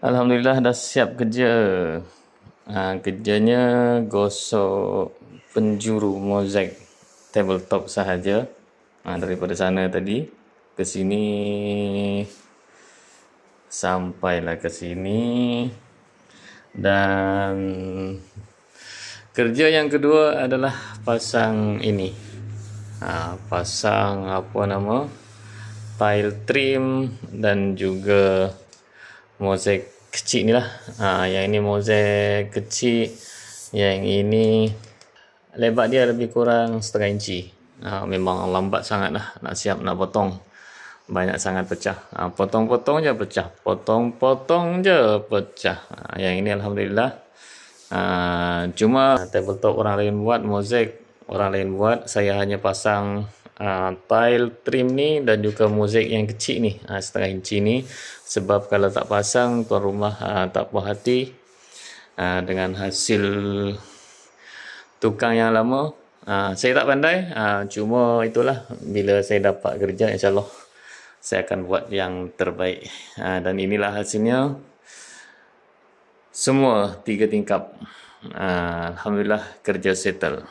Alhamdulillah dah siap kerja. Kerjanya gosok penjuru mozaik tabletop sahaja. Daripada sana tadi ke sini, sampailah ke sini, dan kerja yang kedua adalah pasang ini. Pasang tile trim dan juga mozaik kecil ni lah. Yang ini mozaik kecil, yang ini lebar dia lebih kurang setengah inci. Memang lambat sangat lah nak siap nak potong. Banyak sangat pecah. Potong-potong je pecah. Potong-potong je pecah. Yang ini Alhamdulillah. Cuma tabletop orang lain buat, mozaik orang lain buat. Saya hanya pasang tile trim ni dan juga mozaik yang kecil ni, setengah inci ni. Sebab kalau tak pasang, tuan rumah tak puas hati dengan hasil tukang yang lama. Saya tak pandai, cuma itulah, bila saya dapat kerja, insyaAllah saya akan buat yang terbaik. Dan inilah hasilnya, semua 3 tingkap. Alhamdulillah kerja settle.